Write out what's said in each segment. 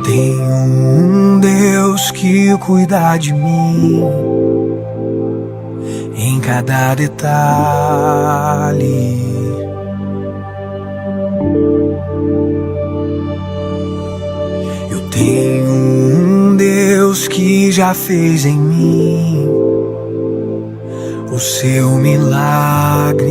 Tem um Deus que cuida de mim em cada detalhe. Eu tenho um Deus que já fez em mim o seu milagre.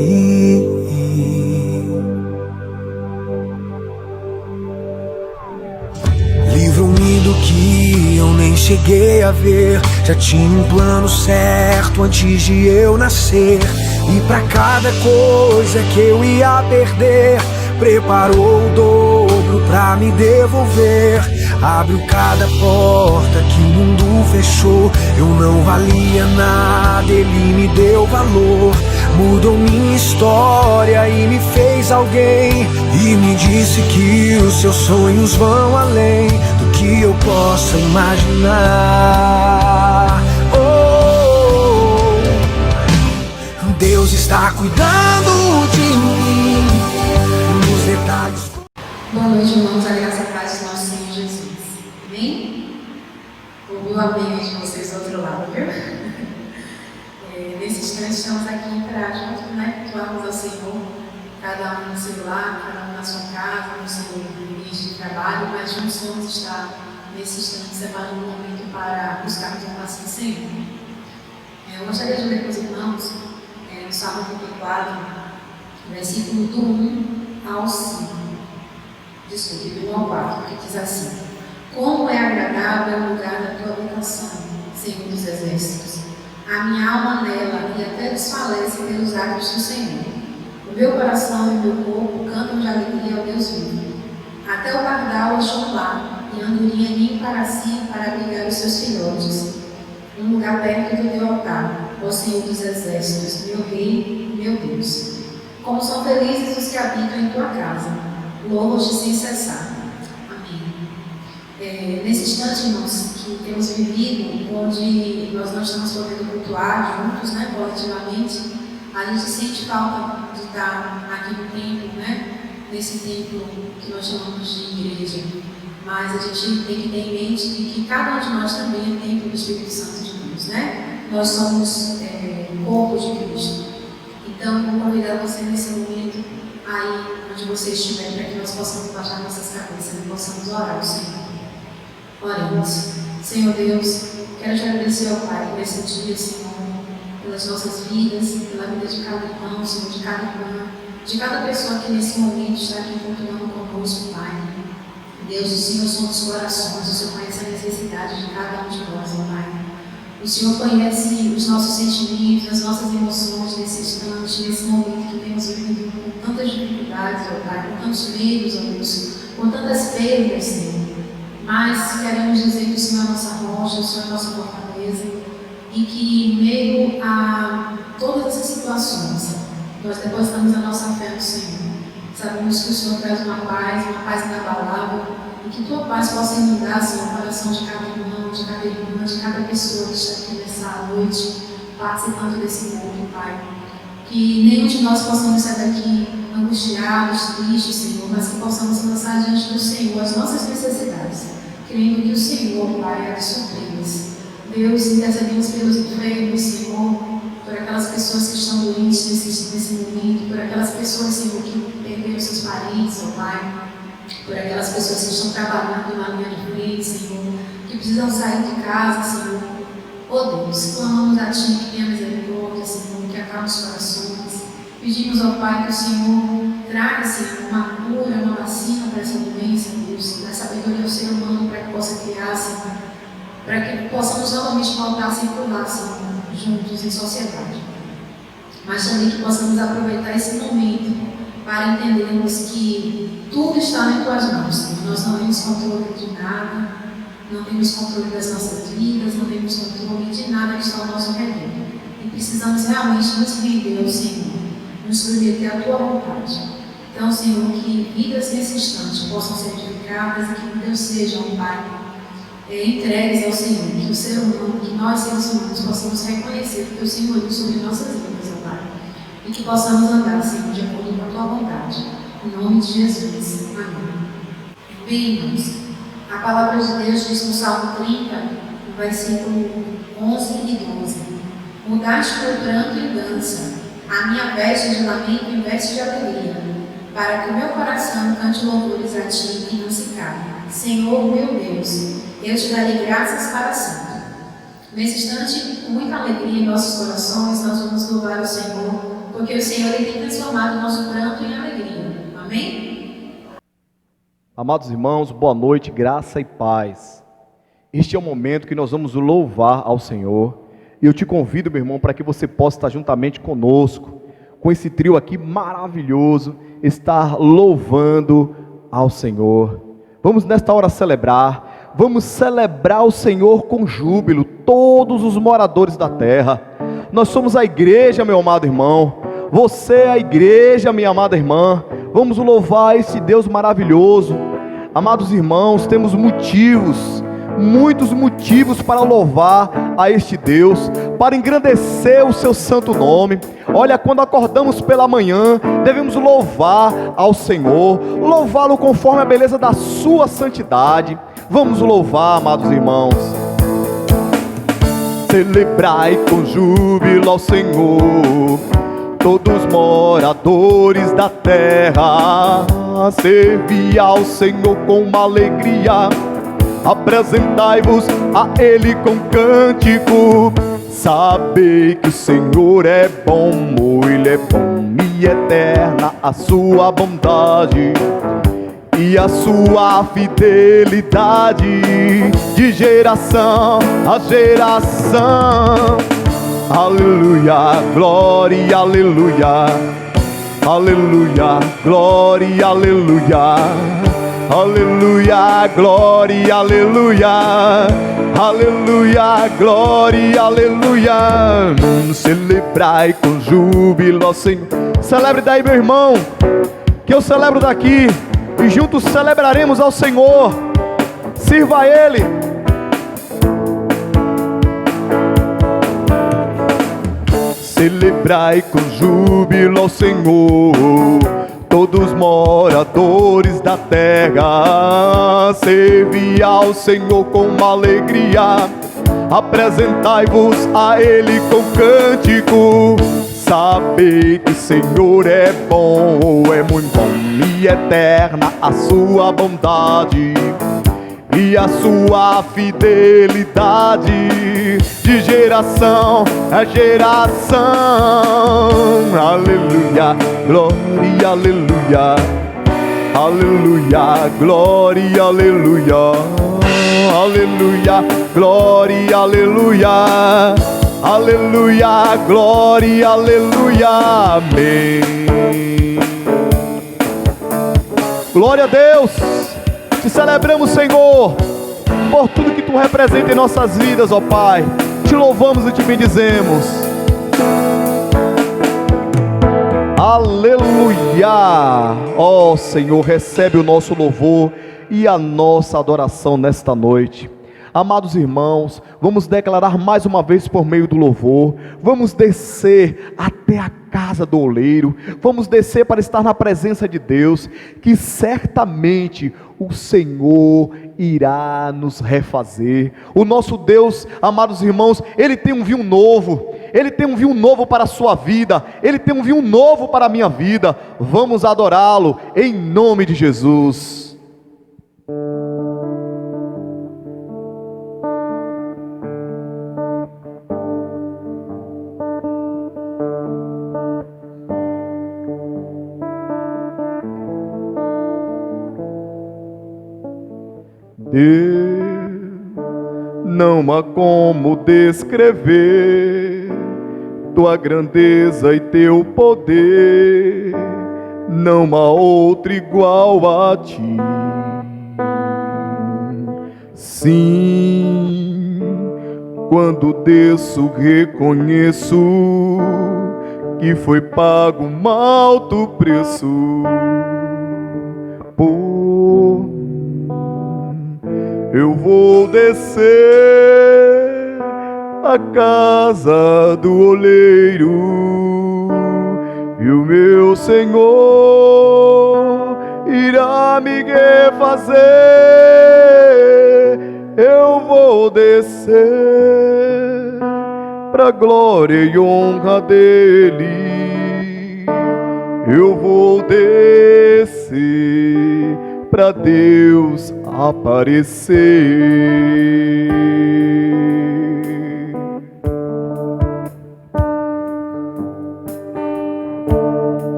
Livro-me do que eu nem cheguei a ver. Já tinha um plano certo antes de eu nascer, e pra cada coisa que eu ia perder, preparou o dobro pra me devolver. Abriu cada porta que o mundo fechou. Eu não valia nada, ele me deu valor. Mudou minha história e me fez alguém, e me disse que os seus sonhos vão além do que eu possa imaginar. Oh, Deus está cuidando de mim nos detalhes. Boa noite, irmãos, a graça e a paz do nosso Senhor Jesus. Amém? Ouviu o amém de vocês do outro lado, viu? Nesse instante estamos aqui para juntos, cultuarmos ao Senhor, cada um no seu lar, cada um na sua casa, no seu ambiente de trabalho, mas juntos vamos estar nesse instante separando um momento para buscarmos a face do Senhor. Eu gostaria de ler com os irmãos no Salmo 34, versículo do 1 ao 5. Desculpe, do 1 ao 4, que diz assim: Como é agradável o lugar da tua habitação, Senhor dos exércitos. A minha alma nela e até desfalece pelos atos do Senhor. O meu coração e o meu corpo cantam de alegria ao Deus vivo. Até o pardal achou lá, e a andorinha ninho para si, para abrigar os seus filhotes. Um lugar perto do teu altar, ó Senhor dos exércitos, meu Rei, meu Deus. Como são felizes os que habitam em tua casa. Louva-te sem cessar. Amém. Nesse instante, irmãos, que temos vivido, onde nós não estamos podendo cultuar juntos, coletivamente, a gente sente falta de estar aqui no templo, nesse templo que nós chamamos de igreja. Mas a gente tem que ter em mente que cada um de nós também é templo do Espírito Santo de Deus, Nós somos corpo de Cristo. Então, eu vou convidar você nesse momento, aí onde você estiver, para que nós possamos baixar nossas cabeças e possamos orar ao Senhor. Oremos. Senhor Deus, quero te agradecer ao Pai por esse dia, Senhor, pelas nossas vidas, pela vida de cada irmão, Senhor, de cada irmã, de cada pessoa que nesse momento está aqui continuando conosco, Pai. Deus, o Senhor som dos corações, o Senhor conhece a necessidade de cada um de nós, ó Pai. O Senhor conhece os nossos sentimentos, as nossas emoções nesse instante, nesse momento que temos vivido com tantas dificuldades, ó Pai, com tantos medos, ó Deus, com tantas perdas, Senhor. Mas queremos dizer que o Senhor é a nossa rocha, o Senhor é a nossa fortaleza, e que em meio a todas essas situações, nós depositamos a nossa fé no Senhor. Sabemos que o Senhor traz uma paz inabalável, e que tua paz possa inundar, Senhor, o coração de cada irmão, de cada irmã, de cada pessoa que está aqui nessa noite, participando desse culto, Pai. Que nenhum de nós possamos sair daqui angustiados, tristes, Senhor, mas que possamos lançar diante do Senhor as nossas necessidades, crendo que o Senhor, Pai, há de supri-las. Deus, intercedemos pelos enfermos, Senhor, por aquelas pessoas que estão doentes nesse momento, por aquelas pessoas, Senhor, que perderam seus parentes, ó Pai, por aquelas pessoas que estão trabalhando na linha de frente, Senhor, que precisam sair de casa, Senhor. Ó Deus, clamamos a Ti que tenha misericórdia, Senhor, que acalme os corações. Pedimos ao Pai que o Senhor traga, Senhor, uma cura, uma vacina para essa doença, Deus, da sabedoria ao ser humano para que possa criar, Senhor, para que possamos novamente voltar a circular, Senhor, juntos em sociedade. Mas também que possamos aproveitar esse momento para entendermos que tudo está em Tuas mãos, Senhor. Nós não temos controle de nada, não temos controle das nossas vidas, não temos controle de nada que está ao nosso redor. E precisamos realmente nos render ao Senhor, nos submeter à Tua vontade. Então, Senhor, que vidas nesse instante possam ser edificadas e que Deus seja, ó Pai, entregues ao Senhor, que o ser humano, que nós seres humanos possamos reconhecer o Teu senhorio sobre nossas vidas, ó Pai, e que possamos andar, Senhor, de acordo com a Tua vontade. Em nome de Jesus. Amém. Bem, irmãos, A palavra de Deus diz no Salmo 30, no versículo 11 e 12: Mudaste meu pranto em dança, a minha veste de lamento em veste de alegria, para que o meu coração cante louvores a ti e não se cale. Senhor, meu Deus, eu te darei graças para sempre. Nesse instante, com muita alegria em nossos corações, nós vamos louvar o Senhor, porque o Senhor ele tem transformado o nosso pranto em alegria. Amém? Amados irmãos, boa noite, graça e paz. Este é o momento que nós vamos louvar ao Senhor. E eu te convido, meu irmão, para que você possa estar juntamente conosco, com esse trio aqui maravilhoso, estar louvando ao Senhor. Vamos nesta hora celebrar, vamos celebrar o Senhor com júbilo, todos os moradores da terra. Nós somos a igreja, meu amado irmão, você é a igreja, minha amada irmã. Vamos louvar esse Deus maravilhoso. Amados irmãos, temos motivos, muitos motivos para louvar a este Deus, para engrandecer o seu santo nome. Olha, quando acordamos pela manhã, devemos louvar ao Senhor, louvá-lo conforme a beleza da sua santidade. Vamos louvar, amados irmãos. Celebrai com júbilo ao Senhor, todos moradores da terra. Servi ao Senhor com uma alegria, apresentai-vos a Ele com cântico. Sabei que o Senhor é bom, Ele é bom e eterna a sua bondade e a sua fidelidade, de geração a geração. Aleluia, glória, aleluia, aleluia, glória, aleluia, aleluia, glória, aleluia, aleluia, glória, aleluia. Celebrai com júbilo ao Senhor. Celebre daí, meu irmão, que eu celebro daqui, e juntos celebraremos ao Senhor. Sirva a Ele. Celebrai com júbilo ao Senhor, todos moradores da terra. Servi ao Senhor com uma alegria, apresentai-vos a Ele com cântico. Sabei que o Senhor é bom, é muito bom e eterna a sua bondade e a sua fidelidade, de geração a geração. Aleluia, glória, aleluia, aleluia, glória, aleluia, aleluia, glória, aleluia, aleluia, glória, aleluia, amém. Glória a Deus. Te celebramos, Senhor, por tudo que Tu representa em nossas vidas, ó Pai. Te louvamos e Te bendizemos. Aleluia. Ó Senhor, recebe o nosso louvor e a nossa adoração nesta noite. Amados irmãos, vamos declarar mais uma vez por meio do louvor. Vamos descer até a casa do oleiro. Vamos descer para estar na presença de Deus, que certamente o Senhor irá nos refazer. O nosso Deus, amados irmãos, Ele tem um vinho novo. Ele tem um vinho novo para a sua vida. Ele tem um vinho novo para a minha vida. Vamos adorá-lo em nome de Jesus. Não há como descrever Tua grandeza e Teu poder, não há outro igual a Ti. Sim, quando desço reconheço que foi pago um alto preço por eu vou descer à casa do oleiro, e o meu Senhor irá me refazer. vou descer pra glória e honra dele. Eu vou descer pra Deus aparecer.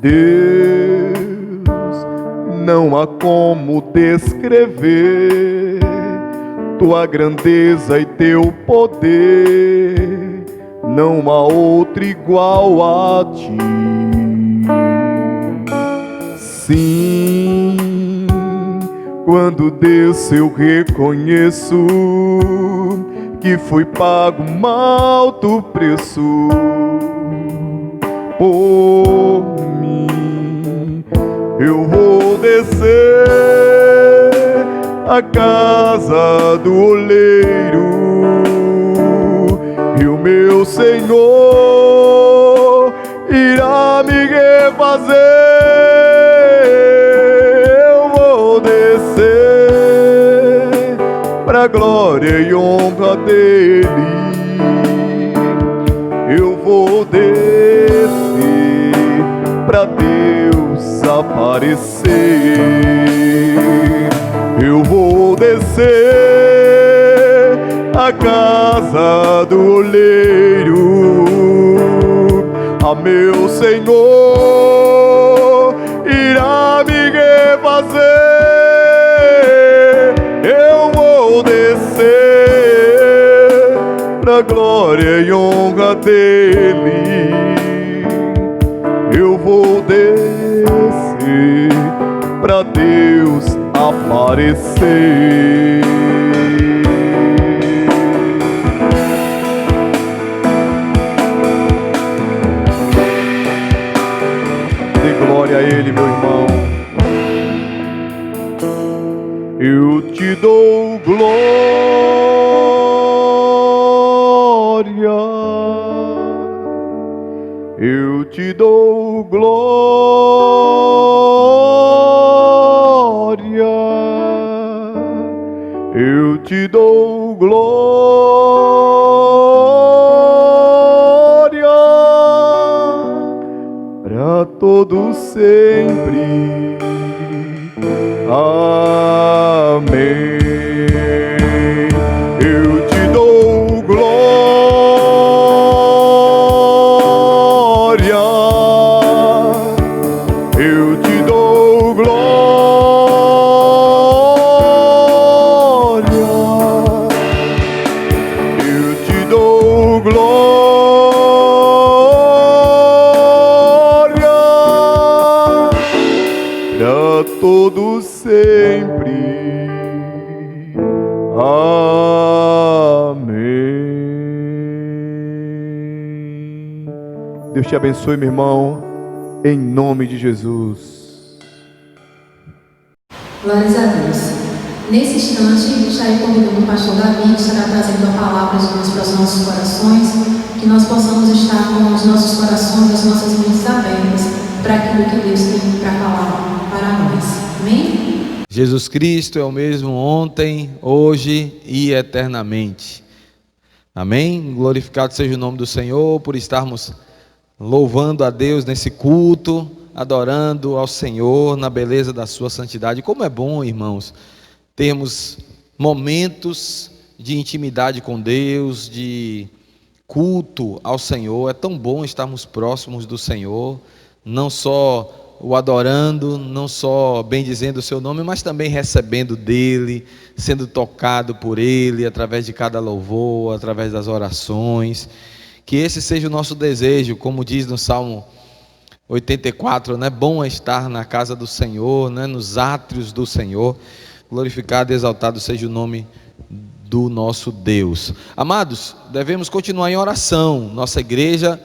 Deus, não há como descrever tua grandeza e teu poder, não há outro igual a ti. Sim, quando desço eu reconheço que foi pago um alto preço por mim. Eu vou descer a casa do oleiro e o meu Senhor irá me refazer. Eu vou descer pra glória e honra dele. Eu vou descer pra Deus aparecer. Eu vou descer a casa do oleiro, a meu Senhor irá me refazer. Eu vou descer pra glória e honra dele. Eu vou descer pra Deus aparecer. Dê glória a Ele, meu irmão. Eu te dou glória, eu te dou glória, eu te dou glória para todo sempre. Amém. Eu te dou glória, eu te dou glória, eu te dou glória para todo sempre. Amém. Deus te abençoe, meu irmão, em nome de Jesus. Glórias a Deus. Nesse instante, estarei convidando o pastor Davi, que estará trazendo a palavra de Deus para os nossos corações, que nós possamos estar com os nossos corações, as nossas mentes abertas para aquilo que Deus tem para falar para nós. Amém? Jesus Cristo é o mesmo ontem, hoje e eternamente. Amém? Glorificado seja o nome do Senhor por estarmos louvando a Deus nesse culto, adorando ao Senhor na beleza da sua santidade. Como é bom, irmãos, termos momentos de intimidade com Deus, de culto ao Senhor. É tão bom estarmos próximos do Senhor, não só o adorando, não só bendizendo o seu nome, mas também recebendo dele, sendo tocado por ele, através de cada louvor, através das orações. Que esse seja o nosso desejo, como diz no Salmo 84, né? Bom é estar na casa do Senhor, né? Nos átrios do Senhor. Glorificado e exaltado seja o nome do nosso Deus. Amados, devemos continuar em oração. Nossa igreja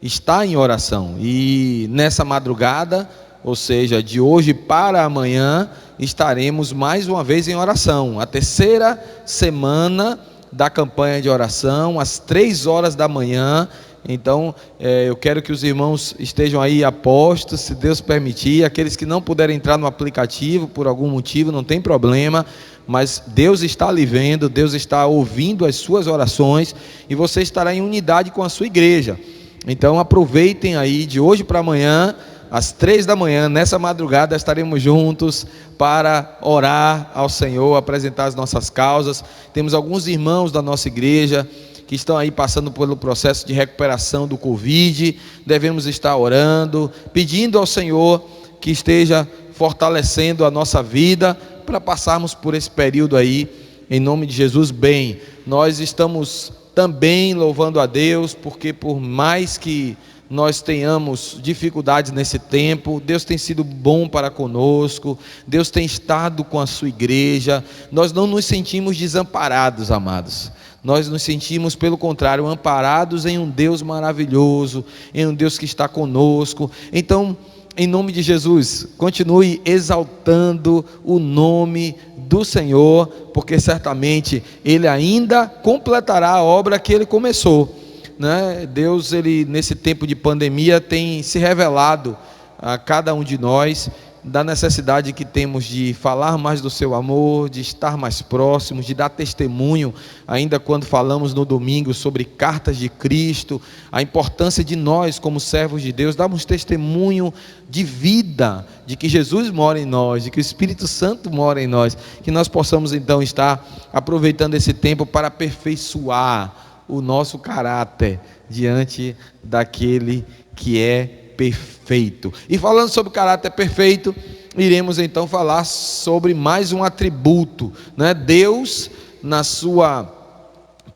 está em oração, e nessa madrugada, ou seja, de hoje para amanhã, estaremos mais uma vez em oração. A terceira semana da campanha de oração, às 3 horas da manhã, Então eu quero que os irmãos estejam aí apostos, se Deus permitir. Aqueles que não puderem entrar no aplicativo por algum motivo, não tem problema, mas Deus está lhe vendo, Deus está ouvindo as suas orações, e você estará em unidade com a sua igreja. Então aproveitem aí, de hoje para amanhã, às 3 da manhã, nessa madrugada, estaremos juntos para orar ao Senhor, apresentar as nossas causas. Temos alguns irmãos da nossa igreja que estão aí passando pelo processo de recuperação do Covid. Devemos estar orando, pedindo ao Senhor que esteja fortalecendo a nossa vida para passarmos por esse período aí, em nome de Jesus. Bem, nós estamos também louvando a Deus, porque por mais que nós tenhamos dificuldades nesse tempo, Deus tem sido bom para conosco, Deus tem estado com a sua igreja. Nós não nos sentimos desamparados, amados. Nós nos sentimos, pelo contrário, amparados em um Deus maravilhoso, em um Deus que está conosco. Então, em nome de Jesus, continue exaltando o nome do Senhor, porque certamente Ele ainda completará a obra que Ele começou, né? Deus, Ele nesse tempo de pandemia tem se revelado a cada um de nós, da necessidade que temos de falar mais do seu amor, de estar mais próximos, de dar testemunho, ainda quando falamos no domingo sobre cartas de Cristo, a importância de nós como servos de Deus, darmos testemunho de vida, de que Jesus mora em nós, de que o Espírito Santo mora em nós, que nós possamos então estar aproveitando esse tempo para aperfeiçoar o nosso caráter diante daquele que é perfeito. E falando sobre o caráter perfeito, iremos então falar sobre mais um atributo, né? Deus, na sua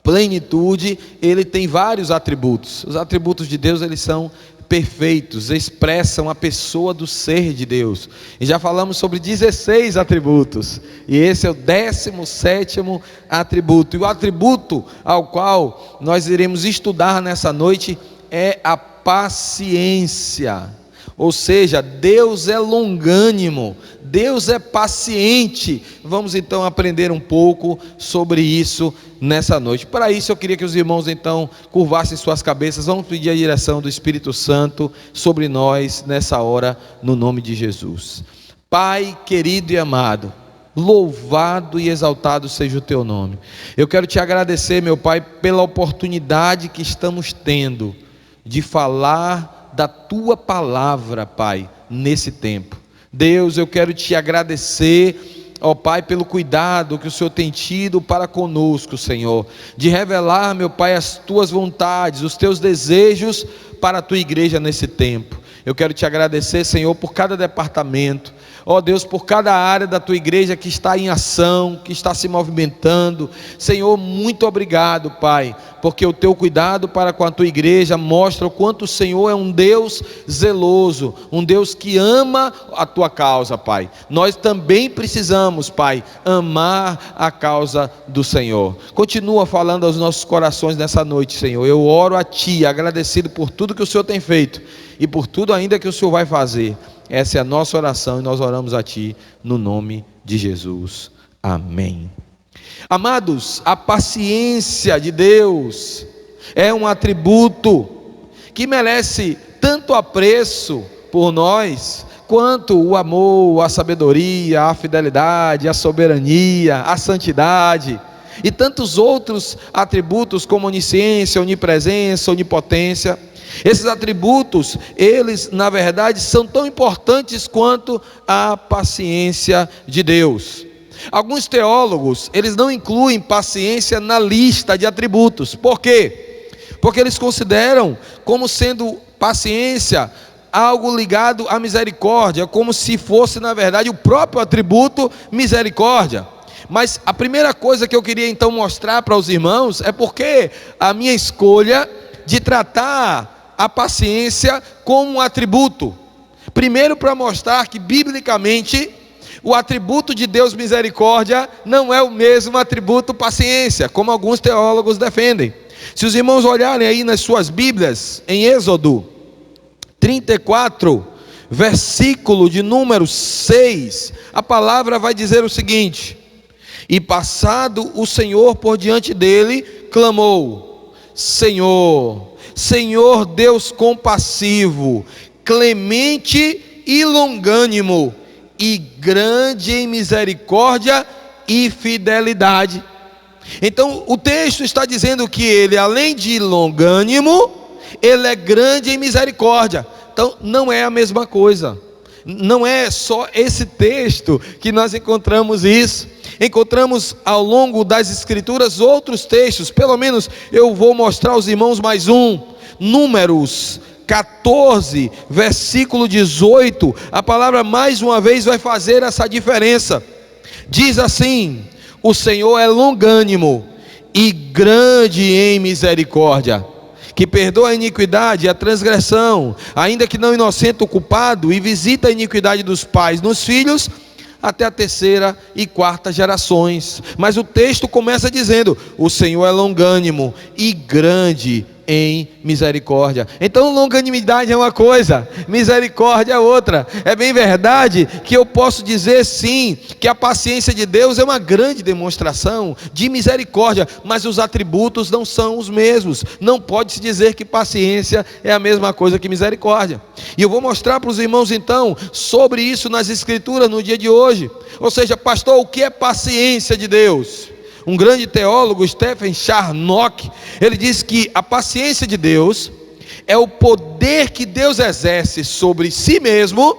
plenitude, Ele tem vários atributos. Os atributos de Deus, eles são perfeitos, expressam a pessoa do ser de Deus. E já falamos sobre 16 atributos, e esse é o 17º atributo. E o atributo ao qual nós iremos estudar nessa noite é a paciência. Ou seja, Deus é longânimo, Deus é paciente. Vamos então aprender um pouco sobre isso nessa noite. Para isso eu queria que os irmãos então curvassem suas cabeças. Vamos pedir a direção do Espírito Santo sobre nós nessa hora, no nome de Jesus. Pai querido e amado, louvado e exaltado seja o teu nome. Eu quero te agradecer, meu Pai, pela oportunidade que estamos tendo de falar da tua palavra, Pai, nesse tempo. Deus, eu quero te agradecer, ó Pai, pelo cuidado que o Senhor tem tido para conosco, Senhor, de revelar, meu Pai, as tuas vontades, os teus desejos para a tua igreja nesse tempo. Eu quero te agradecer, Senhor, por cada departamento, ó Deus, por cada área da tua igreja que está em ação, que está se movimentando. Senhor, muito obrigado, Pai, porque o teu cuidado para com a tua igreja mostra o quanto o Senhor é um Deus zeloso, um Deus que ama a tua causa, Pai. Nós também precisamos, Pai, amar a causa do Senhor. Continua falando aos nossos corações nessa noite, Senhor. Eu oro a Ti, agradecido por tudo que o Senhor tem feito e por tudo ainda que o Senhor vai fazer. Essa é a nossa oração e nós oramos a Ti no nome de Jesus. Amém. Amados, a paciência de Deus é um atributo que merece tanto apreço por nós, quanto o amor, a sabedoria, a fidelidade, a soberania, a santidade e tantos outros atributos como onisciência, onipresença, onipotência. Esses atributos, eles na verdade são tão importantes quanto a paciência de Deus. Alguns teólogos, eles não incluem paciência na lista de atributos. Por quê? Porque eles consideram como sendo paciência algo ligado à misericórdia, como se fosse na verdade o próprio atributo misericórdia. Mas a primeira coisa que eu queria então mostrar para os irmãos é porque a minha escolha de tratar a paciência como um atributo. Primeiro, para mostrar que biblicamente o atributo de Deus misericórdia não é o mesmo atributo paciência, como alguns teólogos defendem. Se os irmãos olharem aí nas suas Bíblias, em Êxodo 34, versículo de número 6, a palavra vai dizer o seguinte: e passado o Senhor por diante dele, clamou: Senhor, Senhor Deus compassivo, clemente e longânimo, e grande em misericórdia e fidelidade. Então o texto está dizendo que ele, além de longânimo, ele é grande em misericórdia. Então não é a mesma coisa. Não é só esse texto que nós encontramos isso. Encontramos ao longo das escrituras outros textos. Pelo menos eu vou mostrar aos irmãos mais um. Números 14, versículo 18. A palavra mais uma vez vai fazer essa diferença. Diz assim: o Senhor é longânimo e grande em misericórdia, que perdoa a iniquidade e a transgressão, ainda que não inocente o culpado, e visita a iniquidade dos pais nos filhos, até a terceira e quarta gerações. Mas o texto começa dizendo: o Senhor é longânimo e grande em misericórdia. Então longanimidade é uma coisa, misericórdia é outra. É bem verdade que eu posso dizer sim, que a paciência de Deus é uma grande demonstração de misericórdia, mas os atributos não são os mesmos. Não pode-se dizer que paciência é a mesma coisa que misericórdia. E eu vou mostrar para os irmãos então sobre isso nas escrituras no dia de hoje. Ou seja, pastor, o que é paciência de Deus? Um grande teólogo, Stephen Charnock, ele diz que a paciência de Deus é o poder que Deus exerce sobre si mesmo,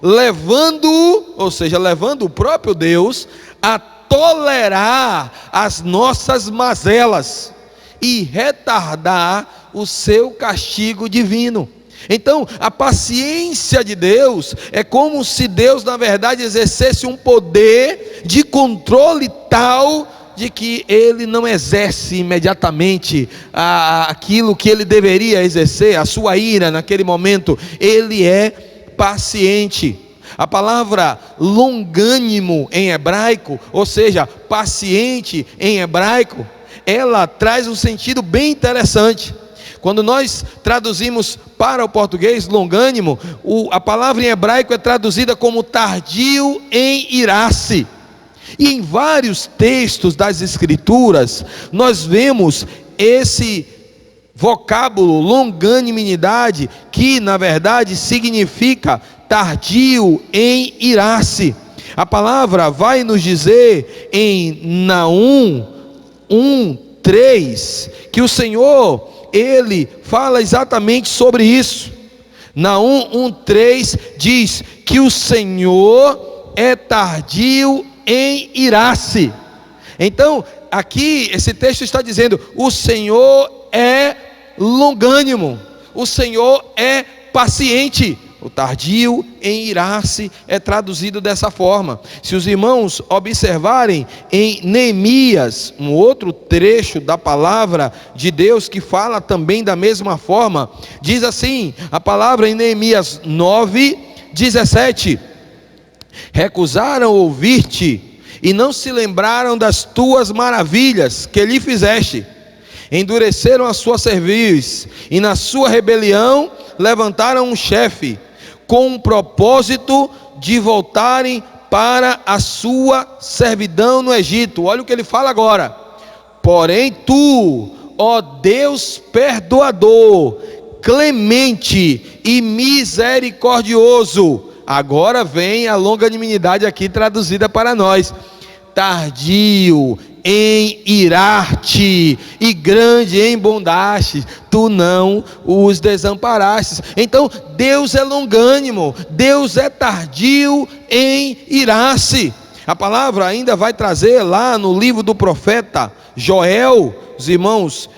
levando-o, ou seja, levando o próprio Deus a tolerar as nossas mazelas e retardar o seu castigo divino. Então, a paciência de Deus é como se Deus, na verdade, exercesse um poder de controle tal de que ele não exerce imediatamente aquilo que ele deveria exercer, a sua ira naquele momento. Ele é paciente. A palavra longânimo em hebraico, ou seja, paciente em hebraico, ela traz um sentido bem interessante. Quando nós traduzimos para o português longânimo, a palavra em hebraico é traduzida como tardio em irar-se. E em vários textos das escrituras nós vemos esse vocábulo longanimidade, que na verdade significa tardio em irar-se. A palavra vai nos dizer em Naum 1:3 que o Senhor, ele fala exatamente sobre isso. Naum 1:3 diz que o Senhor é tardio em irar-se. Então aqui esse texto está dizendo: o Senhor é longânimo, o Senhor é paciente. O tardio em irar-se é traduzido dessa forma. Se os irmãos observarem em Neemias, um outro trecho da palavra de Deus que fala também da mesma forma, diz assim a palavra em Neemias 9:17: recusaram ouvir-te e não se lembraram das tuas maravilhas que lhe fizeste. Endureceram a sua cerviz e na sua rebelião levantaram um chefe, com o propósito de voltarem para a sua servidão no Egito. Olha o que ele fala agora: porém tu, ó Deus perdoador, clemente e misericordioso. Agora vem a longanimidade aqui traduzida para nós: tardio em irar-te e grande em bondade, tu não os desamparastes. Então Deus é longânimo, Deus é tardio em irar-se. A palavra ainda vai trazer lá no livro do profeta Joel. Os irmãos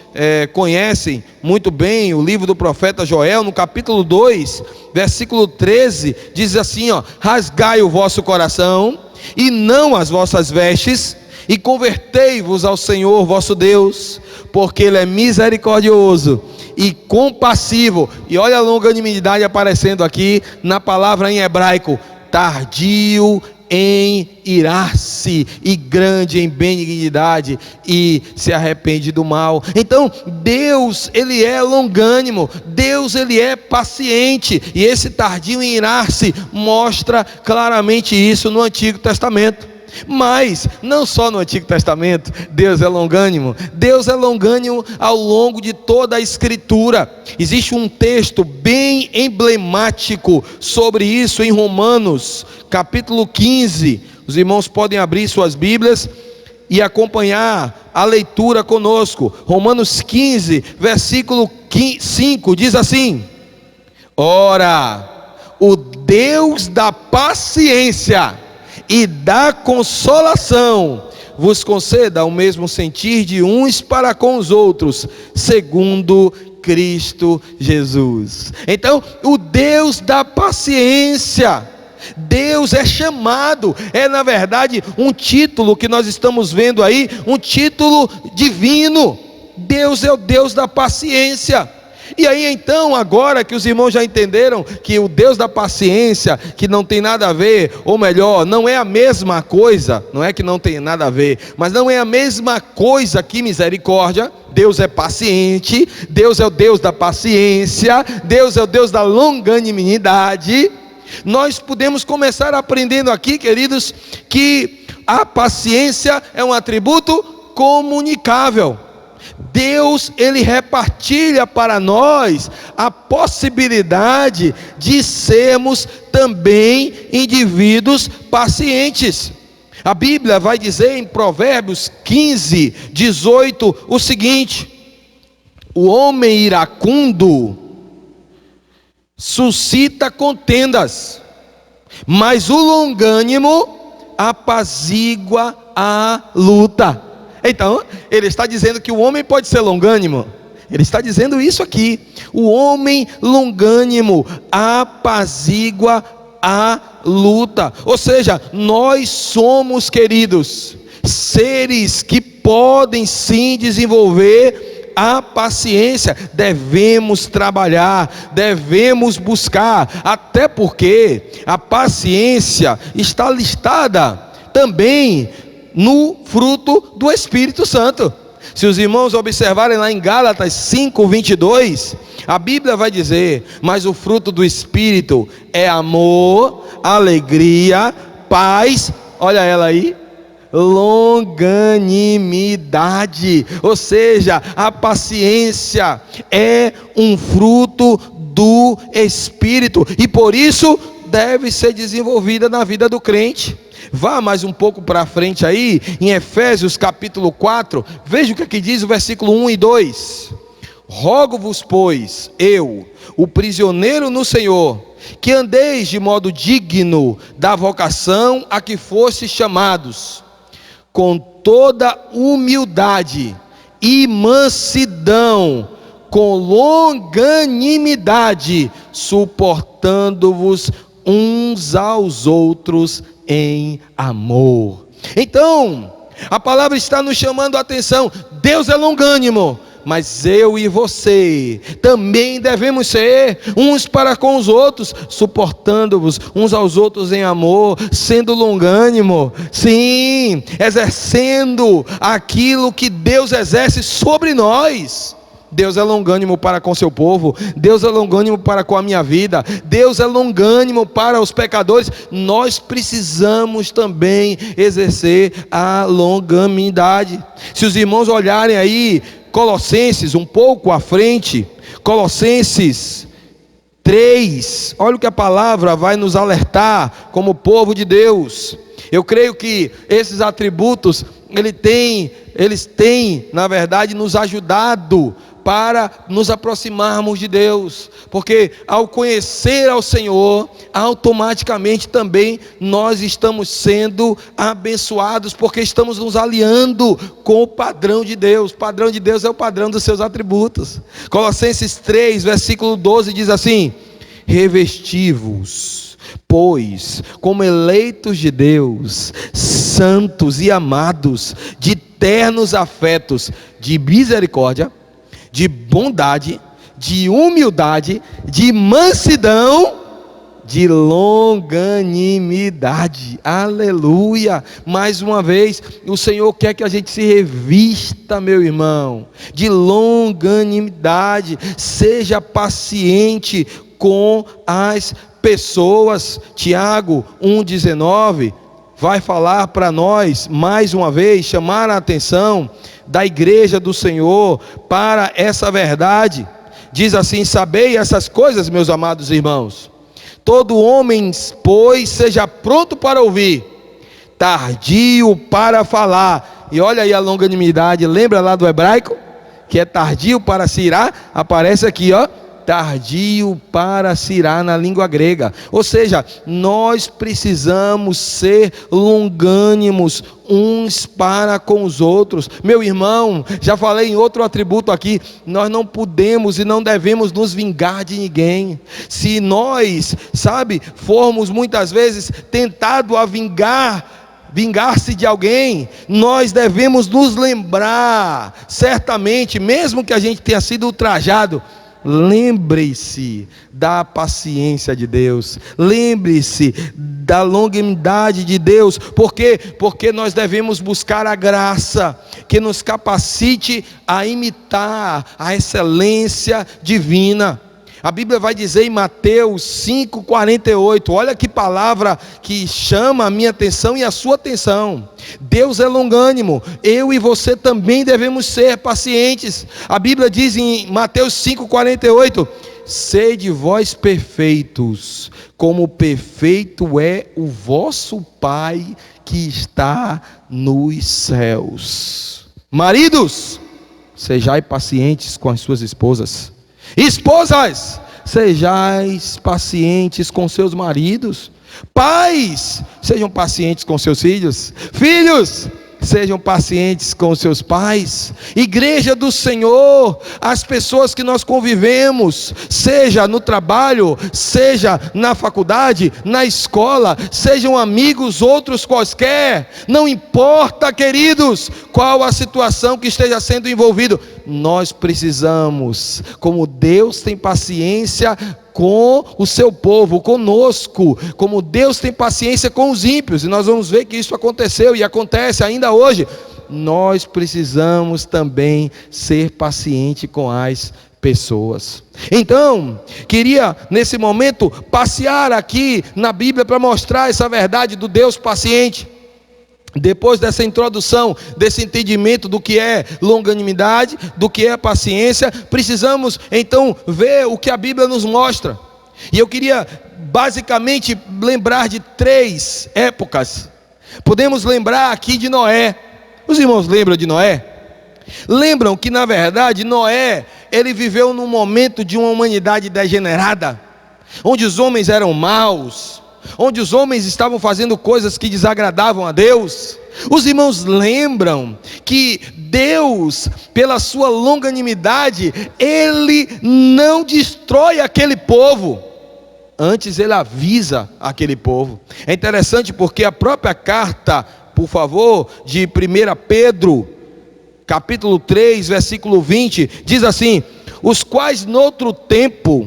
conhecem muito bem o livro do profeta Joel, no capítulo 2, versículo 13, diz assim: rasgai o vosso coração e não as vossas vestes, e convertei-vos ao Senhor vosso Deus, porque Ele é misericordioso e compassivo. E olha a longanimidade aparecendo aqui na palavra em hebraico: tardio em irar-se e grande em benignidade, e se arrepende do mal. Então Deus, ele é longânimo, Deus, ele é paciente, e esse tardio em irar-se mostra claramente isso no Antigo Testamento. Mas não só no Antigo Testamento Deus é longânimo. Deus é longânimo ao longo de toda a Escritura. Existe um texto bem emblemático sobre isso em Romanos capítulo 15. Os irmãos podem abrir suas Bíblias e acompanhar a leitura conosco. Romanos 15, versículo 5 diz assim: ora, o Deus da paciência e da consolação vos conceda o mesmo sentir de uns para com os outros, segundo Cristo Jesus. Então, o Deus da paciência, Deus é chamado, é na verdade um título que nós estamos vendo aí, um título divino. Deus é o Deus da paciência. E aí então, agora que os irmãos já entenderam que o Deus da paciência, que não tem nada a ver, ou melhor, não é a mesma coisa, não é que não tem nada a ver, mas não é a mesma coisa que misericórdia. Deus é paciente, Deus é o Deus da paciência, Deus é o Deus da longanimidade. Nós podemos começar aprendendo aqui, queridos, que a paciência é um atributo comunicável. Deus, Ele repartilha para nós a possibilidade de sermos também indivíduos pacientes. A Bíblia vai dizer em Provérbios 15, 18 o seguinte: o homem iracundo suscita contendas, mas o longânimo apazigua a luta. Então, ele está dizendo que o homem pode ser longânimo. Ele está dizendo isso aqui: o homem longânimo apazigua a luta. Ou seja, nós somos, queridos, seres que podem sim desenvolver a paciência. Devemos trabalhar, devemos buscar, até porque a paciência está listada também no fruto do Espírito Santo. Se os irmãos observarem lá em Gálatas 5:22, a Bíblia vai dizer: mas o fruto do Espírito é amor, alegria, paz, olha ela aí, longanimidade. Ou seja, a paciência é um fruto do Espírito, e por isso deve ser desenvolvida na vida do crente. Vá mais um pouco para frente aí, em Efésios capítulo 4, veja o que aqui diz o versículo 1 e 2. Rogo-vos, pois, eu, o prisioneiro no Senhor, que andeis de modo digno da vocação a que fostes chamados, com toda humildade e mansidão, com longanimidade, suportando-vos uns aos outros em amor. Então, a palavra está nos chamando a atenção. Deus é longânimo, mas eu e você também devemos ser uns para com os outros, suportando-vos uns aos outros em amor, sendo longânimo, sim, exercendo aquilo que Deus exerce sobre nós. Deus é longânimo para com seu povo, Deus é longânimo para com a minha vida, Deus é longânimo para os pecadores. Nós precisamos também exercer a longanimidade. Se os irmãos olharem aí Colossenses um pouco à frente, Colossenses 3, olha o que a palavra vai nos alertar como povo de Deus. Eu creio que esses atributos eles têm, na verdade, nos ajudado para nos aproximarmos de Deus, porque ao conhecer ao Senhor, automaticamente também nós estamos sendo abençoados, porque estamos nos aliando com o padrão de Deus. O padrão de Deus é o padrão dos seus atributos. Colossenses 3, versículo 12 diz assim: revesti-vos, pois, como eleitos de Deus, santos e amados, de ternos afetos, de misericórdia, de bondade, de humildade, de mansidão, de longanimidade. Aleluia! Mais uma vez, o Senhor quer que a gente se revista, meu irmão, de longanimidade. Seja paciente com as pessoas. Tiago 1,19 vai falar para nós, mais uma vez, chamar a atenção da igreja do Senhor para essa verdade. Diz assim: sabei essas coisas, meus amados irmãos. Todo homem, pois, seja pronto para ouvir, tardio para falar. E olha aí a longanimidade, lembra lá do hebraico? Que é tardio para se irar, aparece aqui, ó, tardio para se irar na língua grega. Ou seja, nós precisamos ser longânimos uns para com os outros. Meu irmão, já falei em outro atributo aqui, nós não podemos e não devemos nos vingar de ninguém. Se nós, formos muitas vezes tentados a vingar-se de alguém, nós devemos nos lembrar, certamente, mesmo que a gente tenha sido ultrajado, lembre-se da paciência de Deus, lembre-se da longanimidade de Deus. Por quê? Porque nós devemos buscar a graça que nos capacite a imitar a excelência divina. A Bíblia vai dizer em Mateus 5,48, olha que palavra que chama a minha atenção e a sua atenção. Deus é longânimo, eu e você também devemos ser pacientes. A Bíblia diz em Mateus 5,48, sede vós perfeitos, como perfeito é o vosso Pai que está nos céus. Maridos, sejai pacientes com as suas esposas. Esposas, sejais pacientes com seus maridos. Pais, sejam pacientes com seus filhos. Filhos, sejam pacientes com seus pais. Igreja do Senhor, as pessoas que nós convivemos, seja no trabalho, seja na faculdade, na escola, sejam amigos outros quaisquer, não importa, queridos, qual a situação que esteja sendo envolvido, nós precisamos, como Deus tem paciência com o seu povo, conosco, como Deus tem paciência com os ímpios, e nós vamos ver que isso aconteceu e acontece ainda hoje. Nós precisamos também ser paciente com as pessoas. Então, queria nesse momento passear aqui na Bíblia para mostrar essa verdade do Deus paciente. Depois dessa introdução, desse entendimento do que é longanimidade, do que é paciência, precisamos então ver o que a Bíblia nos mostra. E eu queria basicamente lembrar de 3 épocas. Podemos lembrar aqui de Noé. Os irmãos lembram de Noé? Lembram que na verdade Noé, ele viveu num momento de uma humanidade degenerada, onde os homens eram maus, onde os homens estavam fazendo coisas que desagradavam a Deus. Os irmãos lembram que Deus, pela sua longanimidade, Ele não destrói aquele povo, antes Ele avisa aquele povo. É interessante porque a própria carta, por favor, de 1 Pedro, capítulo 3, versículo 20, diz assim: os quais noutro tempo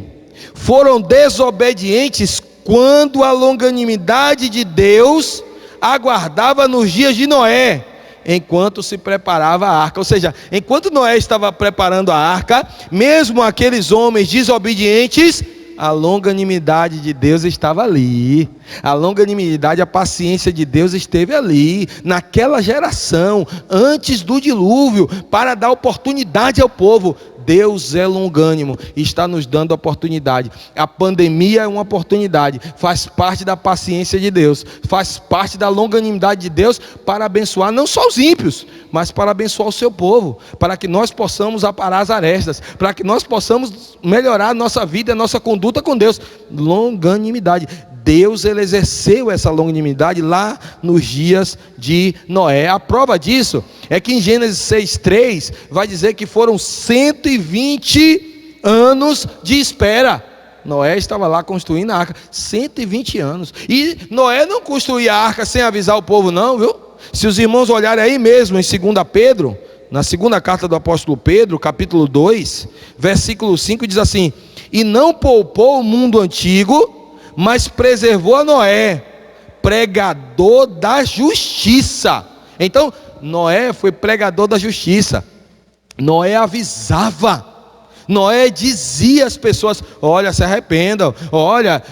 foram desobedientes, quando a longanimidade de Deus aguardava nos dias de Noé, enquanto se preparava a arca. Ou seja, enquanto Noé estava preparando a arca, mesmo aqueles homens desobedientes, a longanimidade de Deus estava ali. A longanimidade, a paciência de Deus esteve ali, naquela geração, antes do dilúvio, para dar oportunidade ao povo. Deus é longânimo e está nos dando oportunidade. A pandemia é uma oportunidade, faz parte da paciência de Deus, faz parte da longanimidade de Deus para abençoar não só os ímpios, mas para abençoar o seu povo, para que nós possamos aparar as arestas, para que nós possamos melhorar a nossa vida, a nossa conduta com Deus. Longanimidade. Deus, ele exerceu essa longanimidade lá nos dias de Noé. A prova disso é que em Gênesis 6:3 vai dizer que foram 120 anos de espera. Noé estava lá construindo a arca, 120 anos. E Noé não construía a arca sem avisar o povo não, viu? Se os irmãos olharem aí mesmo em 2 Pedro, na segunda carta do apóstolo Pedro, capítulo 2, versículo 5, diz assim: e não poupou o mundo antigo, mas preservou a Noé, pregador da justiça. Então, Noé foi pregador da justiça. Noé avisava. Noé dizia às pessoas: olha, se arrependam. Olha,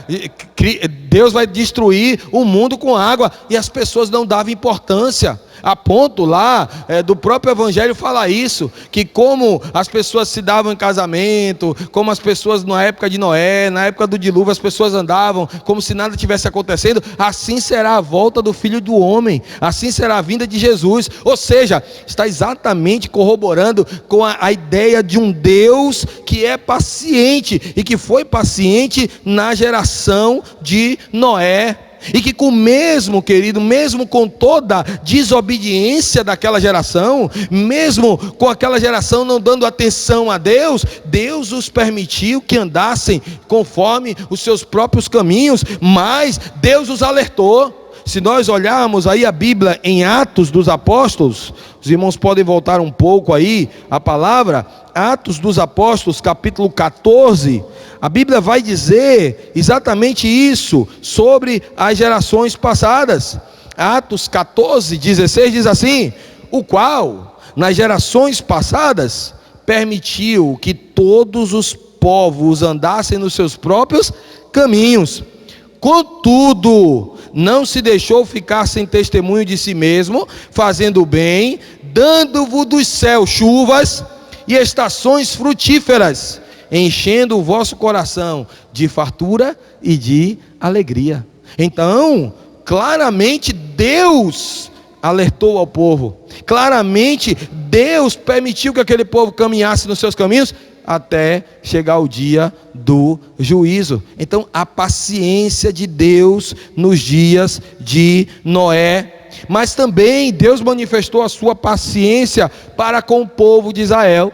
Deus vai destruir o mundo com água, e as pessoas não davam importância, a ponto lá do próprio Evangelho falar isso, que como as pessoas se davam em casamento, como as pessoas na época de Noé, na época do dilúvio, as pessoas andavam como se nada tivesse acontecendo, assim será a volta do Filho do Homem, assim será a vinda de Jesus. Ou seja, está exatamente corroborando com a ideia de um Deus que é paciente, e que foi paciente na geração de Noé. E que com mesmo, querido, mesmo com toda a desobediência daquela geração, mesmo com aquela geração não dando atenção a Deus, Deus os permitiu que andassem conforme os seus próprios caminhos, mas Deus os alertou. Se nós olharmos aí a Bíblia em Atos dos Apóstolos, os irmãos podem voltar um pouco aí a palavra, Atos dos Apóstolos, capítulo 14, a Bíblia vai dizer exatamente isso sobre as gerações passadas. Atos 14, 16 diz assim: o qual nas gerações passadas permitiu que todos os povos andassem nos seus próprios caminhos, contudo não se deixou ficar sem testemunho de si mesmo, fazendo o bem, dando-vos dos céus chuvas e estações frutíferas, enchendo o vosso coração de fartura e de alegria. Então, claramente Deus alertou ao povo, claramente Deus permitiu que aquele povo caminhasse nos seus caminhos, até chegar o dia do juízo. Então, a paciência de Deus nos dias de Noé. Mas também Deus manifestou a sua paciência para com o povo de Israel.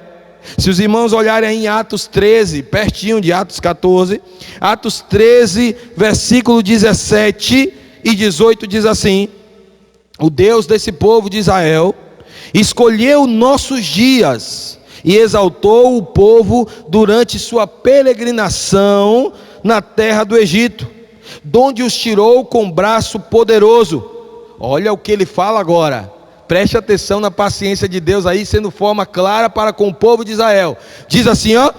Se os irmãos olharem em Atos 13, pertinho de Atos 14, Atos 13, versículo 17 e 18 diz assim: o Deus desse povo de Israel escolheu nossos dias e exaltou o povo durante sua peregrinação na terra do Egito, donde os tirou com braço poderoso. Olha o que ele fala agora, preste atenção na paciência de Deus aí, sendo forma clara para com o povo de Israel. Diz assim, ó: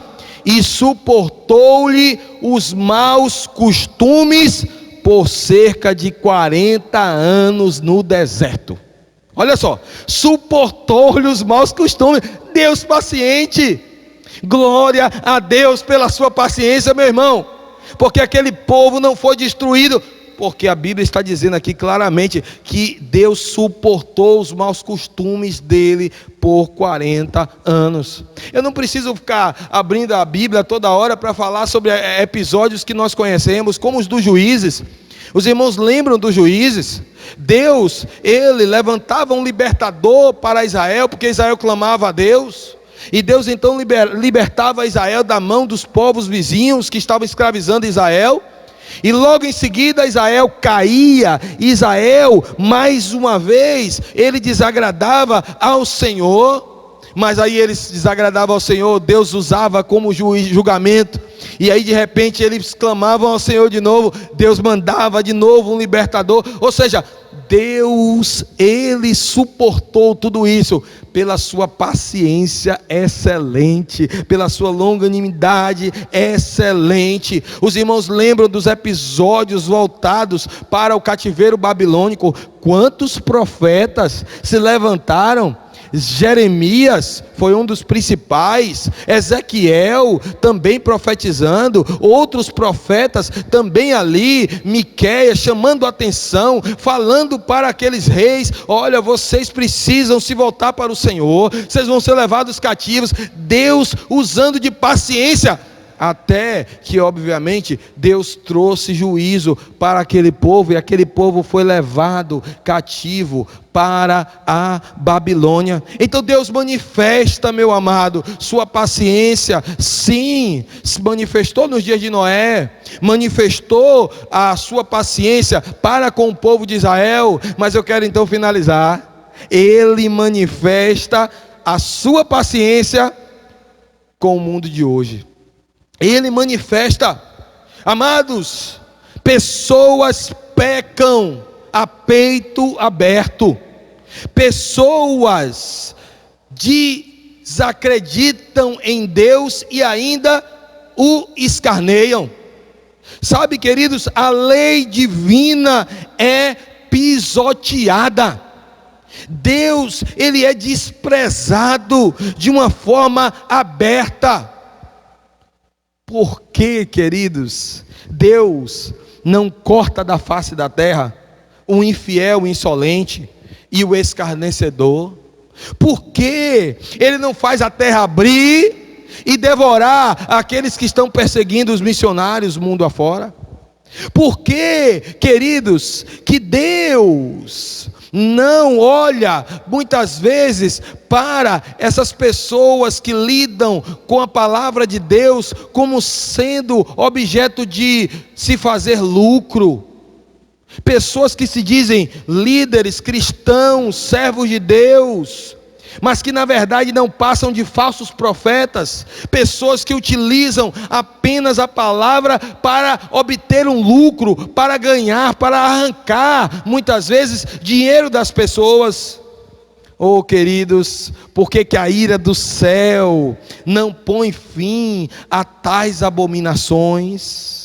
e suportou-lhe os maus costumes por cerca de 40 anos no deserto. Olha só, suportou-lhe os maus costumes. Deus paciente, glória a Deus pela sua paciência, meu irmão, porque aquele povo não foi destruído, porque a Bíblia está dizendo aqui claramente que Deus suportou os maus costumes dele por 40 anos. Eu não preciso ficar abrindo a Bíblia toda hora para falar sobre episódios que nós conhecemos, como os dos juízes. Os irmãos lembram dos juízes? Deus, ele levantava um libertador para Israel, porque Israel clamava a Deus, e Deus então libertava Israel da mão dos povos vizinhos que estavam escravizando Israel, e logo em seguida Israel caía. Israel, mais uma vez, ele desagradava ao Senhor, mas aí eles desagradavam ao Senhor, Deus usava como julgamento, e aí de repente eles clamavam ao Senhor de novo, Deus mandava de novo um libertador. Ou seja, Deus, ele suportou tudo isso pela sua paciência excelente, pela sua longanimidade excelente. Os irmãos lembram dos episódios voltados para o cativeiro babilônico? Quantos profetas se levantaram? Jeremias foi um dos principais, Ezequiel também profetizando, outros profetas também ali, Miqueias chamando a atenção, falando para aqueles reis: olha, vocês precisam se voltar para o Senhor, vocês vão ser levados cativos. Deus usando de paciência, até que obviamente Deus trouxe juízo para aquele povo, e aquele povo foi levado cativo para a Babilônia. Então Deus manifesta, meu amado, sua paciência. Sim, se manifestou nos dias de Noé, manifestou a sua paciência para com o povo de Israel, mas eu quero então finalizar. Ele manifesta a sua paciência com o mundo de hoje. Ele manifesta, amados, pessoas pecam a peito aberto, pessoas desacreditam em Deus e ainda o escarneiam. Sabe, queridos, a lei divina é pisoteada. Deus, ele é desprezado de uma forma aberta. Por que, queridos, Deus não corta da face da terra o infiel, o insolente e o escarnecedor? Por que ele não faz a terra abrir e devorar aqueles que estão perseguindo os missionários mundo afora? Por que, queridos, que Deus não olha muitas vezes para essas pessoas que lidam com a palavra de Deus como sendo objeto de se fazer lucro? Pessoas que se dizem líderes, cristãos, servos de Deus, mas que na verdade não passam de falsos profetas, pessoas que utilizam apenas a palavra para obter um lucro, para ganhar, para arrancar, muitas vezes, dinheiro das pessoas. Oh, queridos, por que que a ira do céu não põe fim a tais abominações?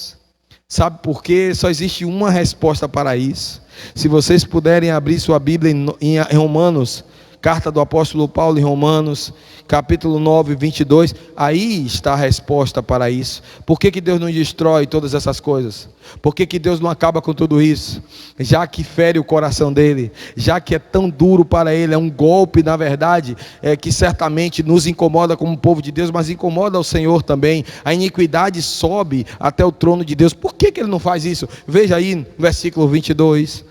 Sabe por quê? Só existe uma resposta para isso. Se vocês puderem abrir sua Bíblia em Romanos, carta do apóstolo Paulo em Romanos, capítulo 9, 22, aí está a resposta para isso. Por que que Deus não destrói todas essas coisas? Por que que Deus não acaba com tudo isso? Já que fere o coração dele, já que é tão duro para ele, é um golpe, na verdade, que certamente nos incomoda como povo de Deus, mas incomoda o Senhor também. A iniquidade sobe até o trono de Deus. Por que que ele não faz isso? Veja aí no versículo 22,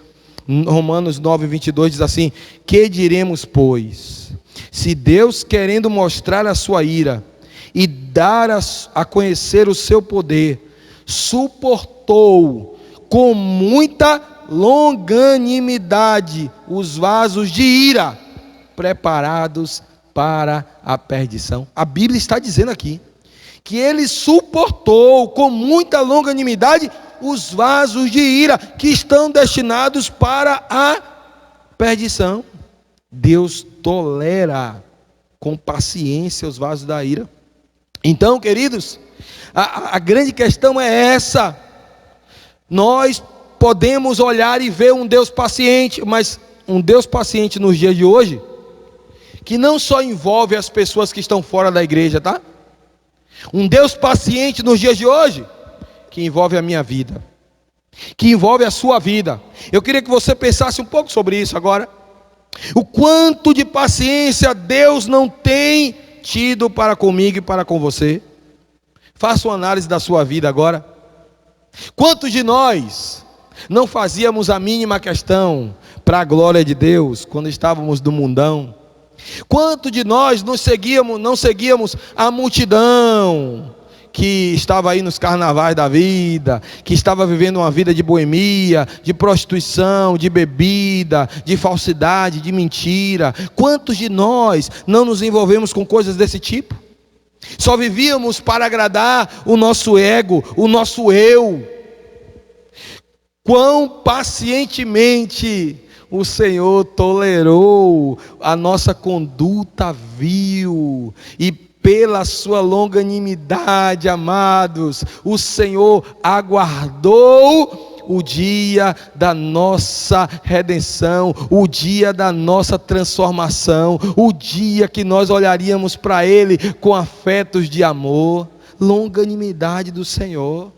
Romanos 9, 22 diz assim: que diremos, pois? Se Deus, querendo mostrar a sua ira e dar a conhecer o seu poder, suportou com muita longanimidade os vasos de ira preparados para a perdição. A Bíblia está dizendo aqui que ele suportou com muita longanimidade os vasos de ira que estão destinados para a perdição. Deus tolera com paciência os vasos da ira. Então, queridos, a grande questão é essa. Nós podemos olhar e ver um Deus paciente, mas um Deus paciente nos dias de hoje, que não só envolve as pessoas que estão fora da igreja, tá? Um Deus paciente nos dias de hoje, que envolve a minha vida, que envolve a sua vida. Eu queria que você pensasse um pouco sobre isso agora. O quanto de paciência Deus não tem tido para comigo e para com você. Faça uma análise da sua vida agora. Quantos de nós não fazíamos a mínima questão para a glória de Deus quando estávamos no mundão? Quantos de nós não seguíamos a multidão que estava aí nos carnavais da vida, que estava vivendo uma vida de boemia, de prostituição, de bebida, de falsidade, de mentira? Quantos de nós não nos envolvemos com coisas desse tipo? Só vivíamos para agradar o nosso ego, o nosso eu. Quão pacientemente o Senhor tolerou a nossa conduta vil, e pela sua longanimidade, amados, o Senhor aguardou o dia da nossa redenção, o dia da nossa transformação, o dia que nós olharíamos para Ele com afetos de amor. Longanimidade do Senhor.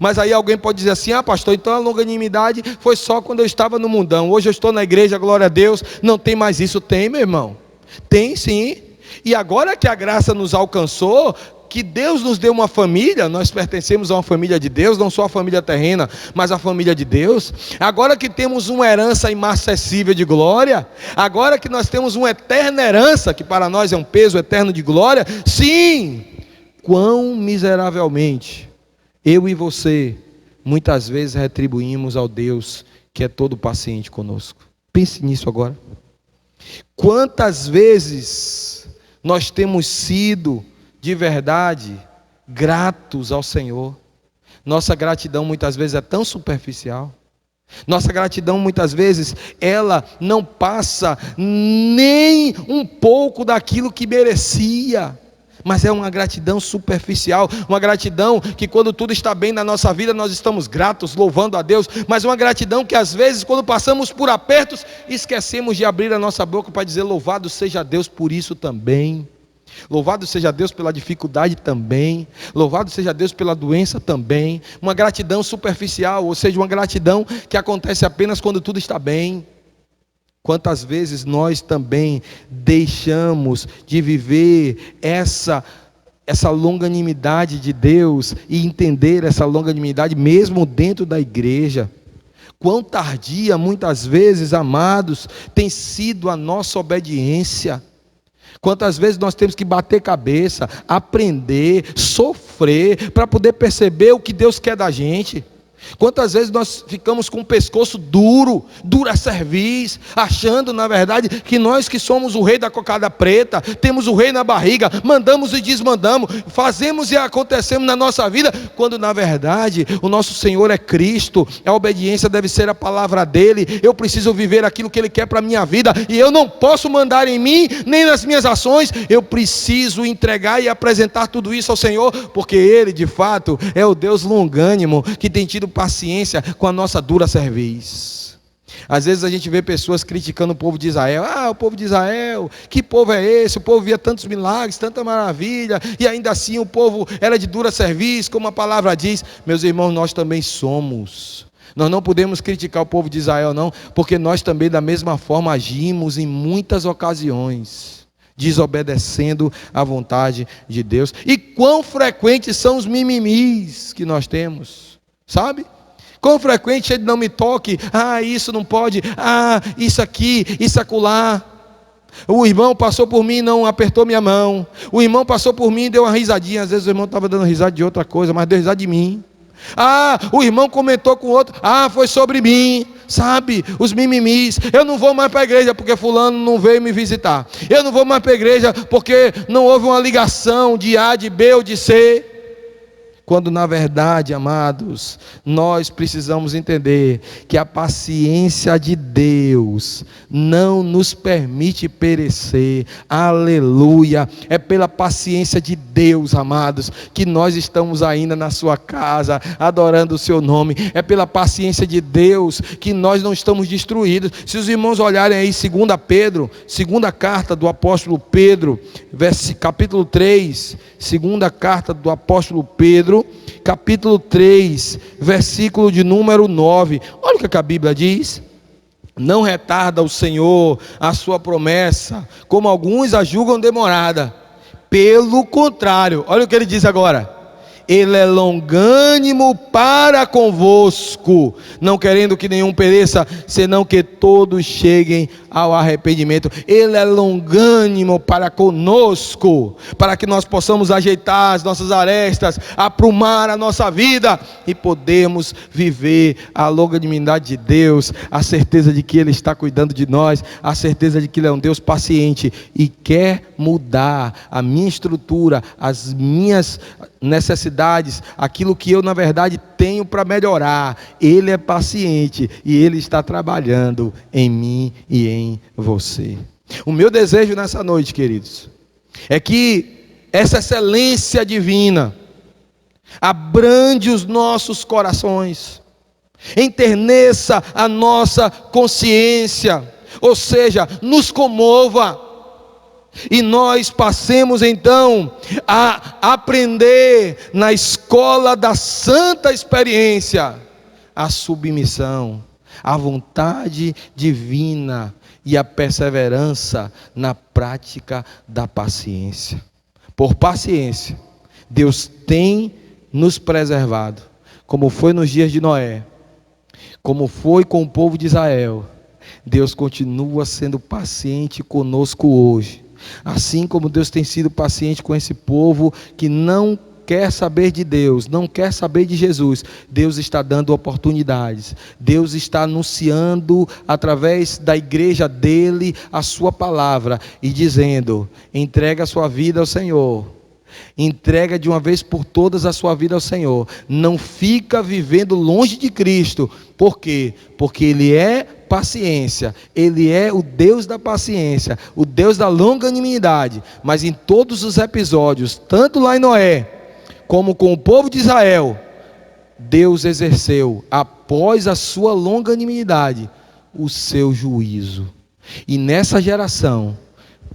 Mas aí alguém pode dizer assim: ah, pastor, então a longanimidade foi só quando eu estava no mundão. Hoje eu estou na igreja, glória a Deus, não tem mais isso. Tem, meu irmão, tem sim. E agora que a graça nos alcançou, que Deus nos deu uma família, nós pertencemos a uma família de Deus, não só a família terrena, mas a família de Deus. Agora que temos uma herança inacessível de glória, agora que nós temos uma eterna herança, que para nós é um peso eterno de glória, sim, quão miseravelmente eu e você muitas vezes retribuímos ao Deus que é todo paciente conosco. Pense nisso agora. Quantas vezes nós temos sido de verdade gratos ao Senhor? Nossa gratidão muitas vezes é tão superficial. Nossa gratidão muitas vezes ela não passa nem um pouco daquilo que merecia. mas é uma gratidão superficial, uma gratidão que quando tudo está bem na nossa vida, nós estamos gratos, louvando a Deus, mas uma gratidão que às vezes, quando passamos por apertos, esquecemos de abrir a nossa boca para dizer: louvado seja Deus por isso também. Louvado seja Deus pela dificuldade também. Louvado seja Deus pela doença também. Uma gratidão superficial, ou seja, uma gratidão que acontece apenas quando tudo está bem. Quantas vezes nós também deixamos de viver essa longanimidade de Deus e entender essa longanimidade mesmo dentro da igreja? Quão tardia muitas vezes, amados, tem sido a nossa obediência. Quantas vezes nós temos que bater cabeça, aprender, sofrer, para poder perceber o que Deus quer da gente. Quantas vezes nós ficamos com o pescoço dura cerviz, achando na verdade que nós que somos o rei da cocada preta, temos o rei na barriga, mandamos e desmandamos, fazemos e acontecemos na nossa vida, quando na verdade o nosso Senhor é Cristo, a obediência deve ser a palavra dele. Eu preciso viver aquilo que ele quer para a minha vida, e eu não posso mandar em mim, nem nas minhas ações. Eu preciso entregar e apresentar tudo isso ao Senhor, porque ele de fato é o Deus longânimo, que tem tido paciência com a nossa dura cerviz. Às vezes a gente vê pessoas criticando o povo de Israel. O povo de Israel, que povo é esse? O povo via tantos milagres, tanta maravilha, e ainda assim o povo era de dura cerviz, como a palavra diz. Meus irmãos, nós também somos. Nós não podemos criticar o povo de Israel não, porque nós também da mesma forma agimos em muitas ocasiões, desobedecendo à vontade de Deus. E quão frequentes são os mimimis que nós temos, sabe? Quão frequente ele: não me toque, isso não pode, isso aqui, isso acolá. O irmão passou por mim e não apertou minha mão. O irmão passou por mim e deu uma risadinha. Às vezes o irmão estava dando risada de outra coisa, mas deu risada de mim. O irmão comentou com o outro, foi sobre mim. Sabe, os mimimis. Eu não vou mais para a igreja porque fulano não veio me visitar. Eu não vou mais para a igreja porque não houve uma ligação de A, de B ou de C. Quando na verdade, amados, nós precisamos entender que a paciência de Deus não nos permite perecer. Aleluia! É pela paciência de Deus, amados, que nós estamos ainda na sua casa, adorando o seu nome. É pela paciência de Deus que nós não estamos destruídos. Se os irmãos olharem aí 2 Pedro, segunda carta do apóstolo Pedro, capítulo 3, segunda carta do apóstolo Pedro, capítulo 3, versículo de número 9. Olha o que a Bíblia diz: não retarda o Senhor a sua promessa, como alguns a julgam demorada. Pelo contrário, olha o que ele diz agora: ele é longânimo para convosco, não querendo que nenhum pereça, senão que todos cheguem ao arrependimento. Ele é longânimo para conosco, para que nós possamos ajeitar as nossas arestas, aprumar a nossa vida e podermos viver a longanimidade de Deus, a certeza de que ele está cuidando de nós, a certeza de que ele é um Deus paciente e quer mudar a minha estrutura, as minhas necessidades, aquilo que eu na verdade tenho para melhorar. Ele é paciente e ele está trabalhando em mim e em você. O meu desejo nessa noite, queridos, é que essa excelência divina abrande os nossos corações, enterneça a nossa consciência, ou seja, nos comova, e nós passemos então a aprender na escola da santa experiência a submissão, a vontade divina e a perseverança na prática da paciência. Por paciência, Deus tem nos preservado, como foi nos dias de Noé, como foi com o povo de Israel. Deus continua sendo paciente conosco hoje. Assim como Deus tem sido paciente com esse povo que não quer saber de Deus, não quer saber de Jesus, Deus está dando oportunidades. Deus está anunciando através da igreja dele a sua palavra e dizendo: entrega a sua vida ao Senhor, Entrega de uma vez por todas a sua vida ao Senhor. Não fica vivendo longe de Cristo. Por quê? Porque Ele é paciência. Ele é o Deus da paciência, o Deus da longanimidade. Mas em todos os episódios, tanto lá em Noé, como com o povo de Israel, Deus exerceu, após a sua longanimidade, o seu juízo. E nessa geração,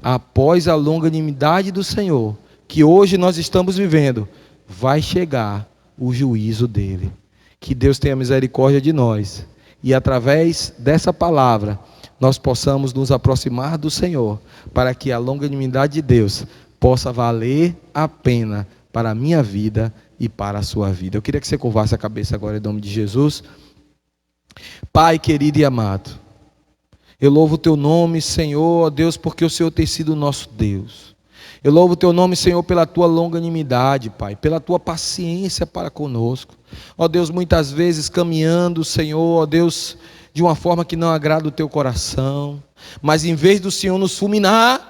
após a longanimidade do Senhor, que hoje nós estamos vivendo, vai chegar o juízo dele. Que Deus tenha misericórdia de nós, e através dessa palavra, nós possamos nos aproximar do Senhor, para que a longanimidade de Deus possa valer a pena para a minha vida e para a sua vida. Eu queria que você curvasse a cabeça agora em nome de Jesus. Pai querido e amado, eu louvo o teu nome, Senhor, ó Deus, porque o Senhor tem sido o nosso Deus. Eu louvo o teu nome, Senhor, pela tua longanimidade, Pai, pela tua paciência para conosco. Ó Deus, muitas vezes caminhando, Senhor, ó Deus, de uma forma que não agrada o teu coração, mas em vez do Senhor nos fulminar,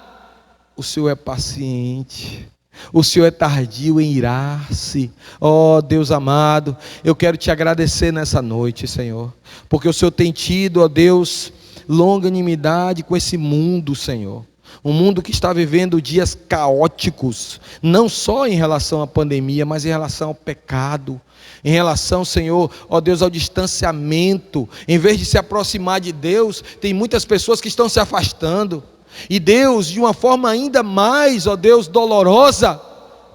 o Senhor é paciente. O Senhor é tardio em irar-se. Ó Deus amado, eu quero te agradecer nessa noite, Senhor, porque o Senhor tem tido, ó Deus, longanimidade com esse mundo, Senhor. Um mundo que está vivendo dias caóticos, não só em relação à pandemia, mas em relação ao pecado, em relação, Senhor, ó Deus, ao distanciamento. Em vez de se aproximar de Deus, tem muitas pessoas que estão se afastando. E Deus, de uma forma ainda mais, ó Deus, dolorosa,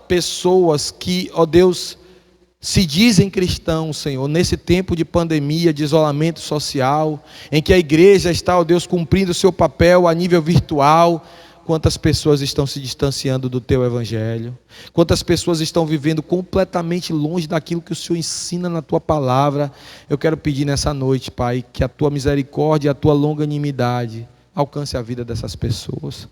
pessoas que, ó Deus, se dizem cristãos, Senhor, nesse tempo de pandemia, de isolamento social, em que a igreja está, ó Deus, cumprindo o seu papel a nível virtual, quantas pessoas estão se distanciando do teu evangelho, quantas pessoas estão vivendo completamente longe daquilo que o Senhor ensina na tua palavra. Eu quero pedir nessa noite, Pai, que a tua misericórdia e a tua longanimidade alcance a vida dessas pessoas.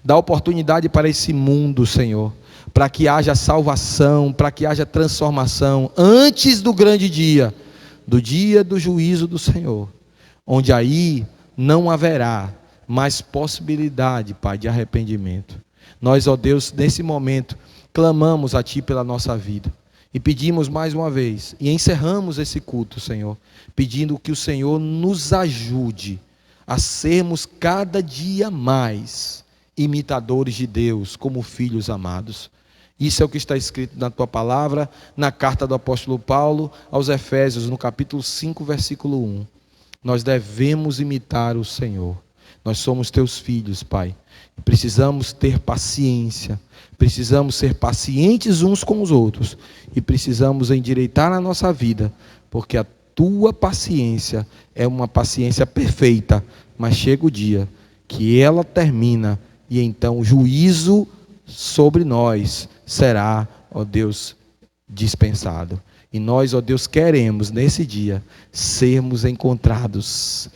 Dá oportunidade para esse mundo, Senhor, para que haja salvação, para que haja transformação, antes do grande dia, do dia do juízo do Senhor, onde aí não haverá mais possibilidade, Pai, de arrependimento. Nós, ó Deus, nesse momento, clamamos a Ti pela nossa vida, e pedimos mais uma vez, e encerramos esse culto, Senhor, pedindo que o Senhor nos ajude a sermos cada dia mais imitadores de Deus, como filhos amados. Isso é o que está escrito na tua palavra, na carta do apóstolo Paulo aos Efésios, no capítulo 5, versículo 1. Nós devemos imitar o Senhor. Nós somos teus filhos, Pai. Precisamos ter paciência, precisamos ser pacientes uns com os outros, e precisamos endireitar a nossa vida, porque a tua paciência é uma paciência perfeita, mas chega o dia que ela termina, e então o juízo sobre nós será, ó Deus, dispensado. E nós, ó Deus, queremos nesse dia sermos encontrados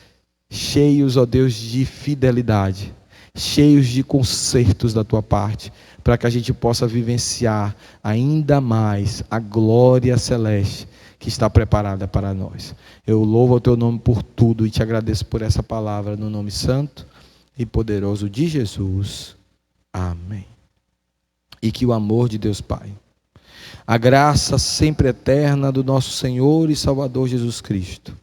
cheios, ó Deus, de fidelidade, cheios de consertos da tua parte, para que a gente possa vivenciar ainda mais a glória celeste que está preparada para nós. Eu louvo o teu nome por tudo e te agradeço por essa palavra, no nome santo e poderoso de Jesus. Amém. E que o amor de Deus Pai, a graça sempre eterna do nosso Senhor e Salvador Jesus Cristo,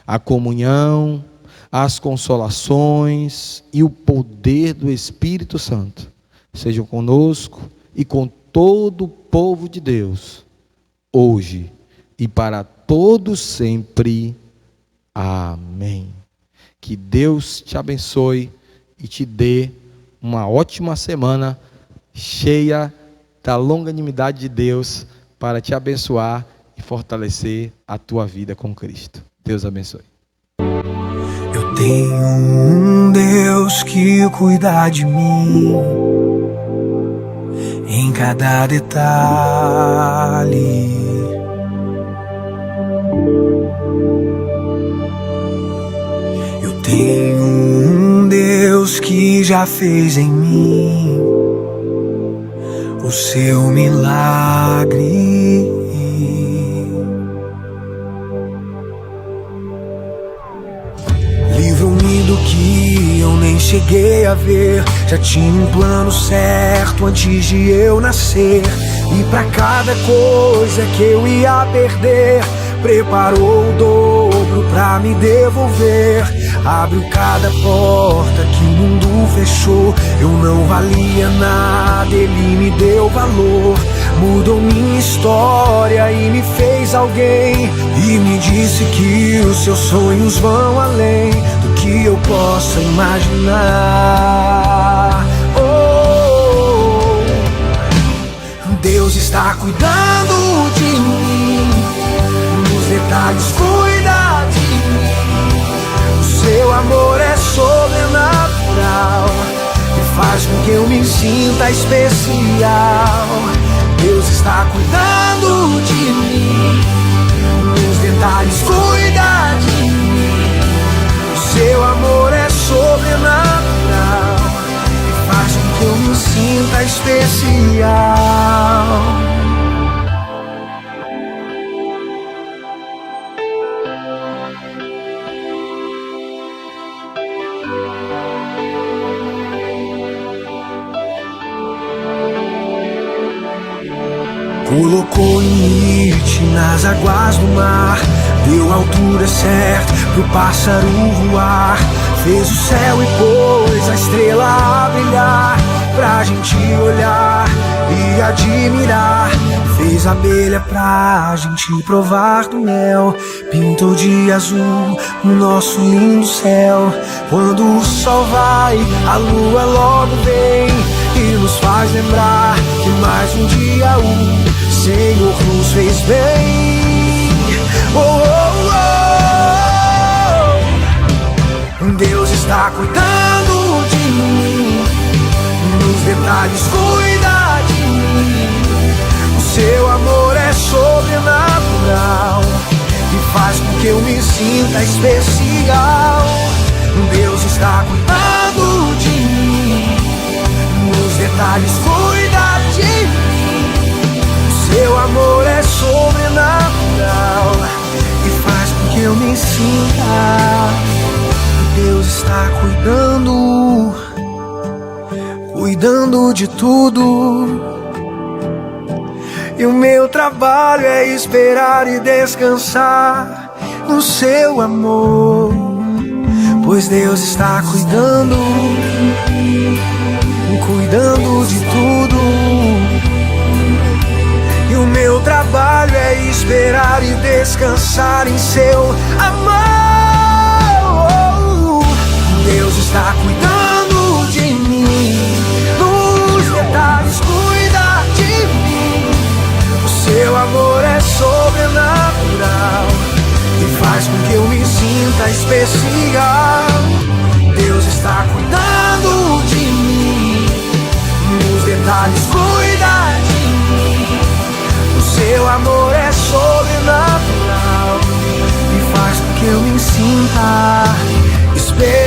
a comunhão, as consolações e o poder do Espírito Santo sejam conosco e com todo o povo de Deus, hoje e para todos sempre. Amém. Que Deus te abençoe e te dê uma ótima semana cheia da longanimidade de Deus para te abençoar e fortalecer a tua vida com Cristo. Deus abençoe. Eu tenho um Deus que cuida de mim em cada detalhe. Eu tenho um Deus que já fez em mim o seu milagre. Livro-me do que eu nem cheguei a ver. Já tinha um plano certo antes de eu nascer. E pra cada coisa que eu ia perder, preparou o dobro pra me devolver. Abriu cada porta que o mundo fechou. Eu não valia nada, ele me deu valor. Mudou minha história e me fez alguém. E me disse que os seus sonhos vão além do que eu possa imaginar. Oh, Deus está cuidando de mim, nos detalhes cuida de mim. O seu amor é sobrenatural e faz com que eu me sinta especial. Deus está cuidando de mim, nos detalhes cuida de mim. O seu amor é sobrenatural e faz com que eu me sinta especial. Colocou limite nas águas do mar, deu a altura certa pro pássaro voar. Fez o céu e pôs a estrela a brilhar, pra gente olhar e admirar. Fez a abelha pra gente provar do mel, pintou de azul o nosso lindo céu. Quando o sol vai, a lua logo vem e nos faz lembrar que mais um dia o Senhor nos fez bem. Oh, oh, oh. Deus está cuidando de mim, nos detalhes cuida de mim. O seu amor é sobrenatural e faz com que eu me sinta especial. Deus está cuidando de mim, nos detalhes cuida de mim. O seu amor é sobrenatural e faz com que eu me sinta. Deus está cuidando de tudo. E o meu trabalho é esperar e descansar no seu amor, pois Deus está cuidando de tudo. E o meu trabalho é esperar e descansar em seu amor. Deus está cuidando de mim, nos detalhes cuida de mim. O seu amor é sobrenatural e faz com que eu me sinta especial. Deus está cuidando de mim, nos detalhes cuida de mim. O seu amor é sobrenatural e faz com que eu me sinta especial.